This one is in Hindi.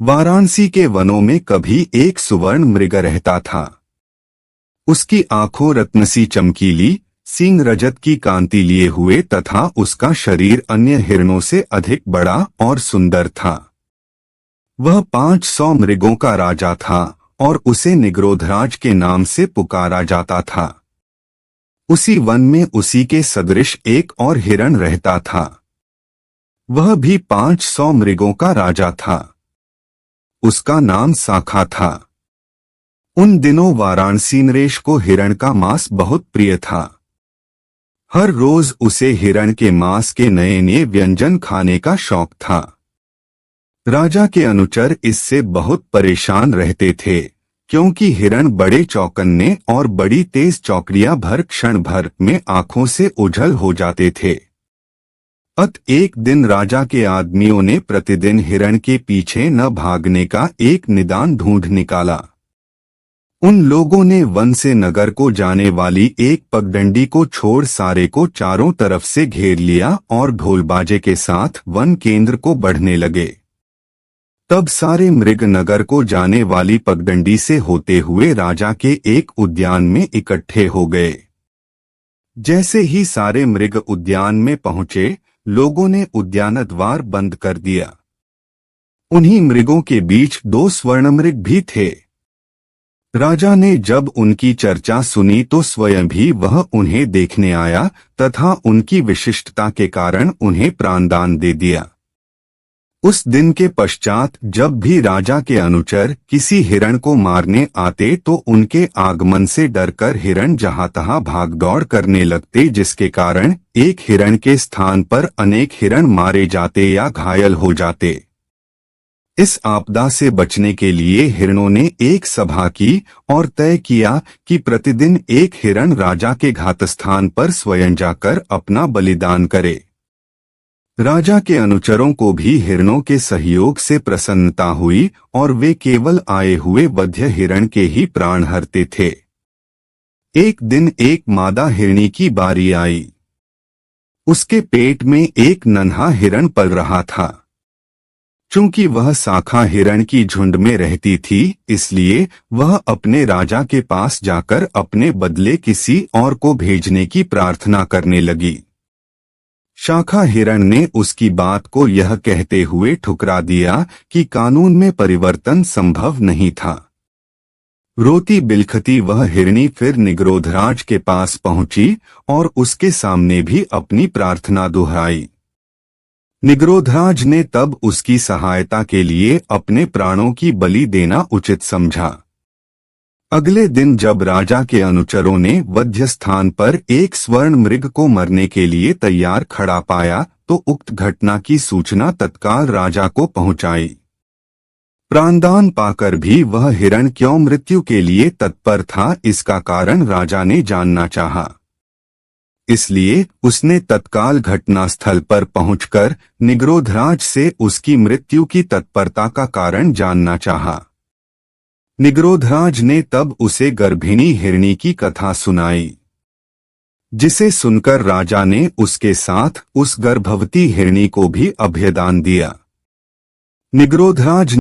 वाराणसी के वनों में कभी एक सुवर्ण मृग रहता था। उसकी आंखों रत्नसी चमकीली, सींग रजत की कांति लिए हुए तथा उसका शरीर अन्य हिरणों से अधिक बड़ा और सुंदर था। वह 500 मृगों का राजा था और उसे निग्रोधराज के नाम से पुकारा जाता था। उसी वन में उसी के सदृश एक और हिरण रहता था। वह भी 500 मृगों का राजा था। उसका नाम साखा था। उन दिनों वाराणसी नरेश को हिरण का मांस बहुत प्रिय था। हर रोज उसे हिरण के मांस के नए नए व्यंजन खाने का शौक था। राजा के अनुचर इससे बहुत परेशान रहते थे, क्योंकि हिरण बड़े चौकन्ने और बड़ी तेज चौकड़ियां भर क्षण भर में आंखों से ओझल हो जाते थे। एक दिन राजा के आदमियों ने प्रतिदिन हिरण के पीछे न भागने का एक निदान ढूंढ निकाला। उन लोगों ने वन से नगर को जाने वाली एक पगडंडी को छोड़ सारे को चारों तरफ से घेर लिया और ढोल बाजे के साथ वन केंद्र को बढ़ने लगे। तब सारे मृग नगर को जाने वाली पगडंडी से होते हुए राजा के एक उद्यान में इकट्ठे हो गए। जैसे ही सारे मृग उद्यान में पहुंचे, लोगों ने उद्यान द्वार बंद कर दिया। उन्हीं मृगों के बीच 2 स्वर्ण मृग भी थे। राजा ने जब उनकी चर्चा सुनी तो स्वयं भी वह उन्हें देखने आया तथा उनकी विशिष्टता के कारण उन्हें प्राणदान दे दिया। उस दिन के पश्चात जब भी राजा के अनुचर किसी हिरण को मारने आते तो उनके आगमन से डरकर हिरण जहां तहां भागदौड़ करने लगते, जिसके कारण एक हिरण के स्थान पर अनेक हिरण मारे जाते या घायल हो जाते। इस आपदा से बचने के लिए हिरणों ने एक सभा की और तय किया कि प्रतिदिन एक हिरण राजा के घातस्थान पर स्वयं जाकर अपना बलिदान करे। राजा के अनुचरों को भी हिरणों के सहयोग से प्रसन्नता हुई और वे केवल आए हुए वध्य हिरण के ही प्राण हरते थे। एक दिन एक मादा हिरणी की बारी आई। उसके पेट में एक नन्हा हिरण पल रहा था। चूंकि वह साखा हिरण की झुंड में रहती थी, इसलिए वह अपने राजा के पास जाकर अपने बदले किसी और को भेजने की प्रार्थना करने लगी। शाखा हिरण ने उसकी बात को यह कहते हुए ठुकरा दिया कि कानून में परिवर्तन संभव नहीं था। रोती बिलखती वह हिरणी फिर निग्रोधराज के पास पहुंची और उसके सामने भी अपनी प्रार्थना दोहराई। निग्रोधराज ने तब उसकी सहायता के लिए अपने प्राणों की बलि देना उचित समझा। अगले दिन जब राजा के अनुचरों ने वध्य स्थान पर एक स्वर्ण मृग को मरने के लिए तैयार खड़ा पाया तो उक्त घटना की सूचना तत्काल राजा को पहुंचाई। प्राणदान पाकर भी वह हिरण क्यों मृत्यु के लिए तत्पर था, इसका कारण राजा ने जानना चाहा। इसलिए उसने तत्काल घटनास्थल पर पहुंचकर निग्रोधराज से उसकी मृत्यु की तत्परता का कारण जानना चाहा। निग्रोधराज ने तब उसे गर्भिणी हिरणी की कथा सुनाई, जिसे सुनकर राजा ने उसके साथ उस गर्भवती हिरणी को भी अभयदान दिया। निग्रोधराज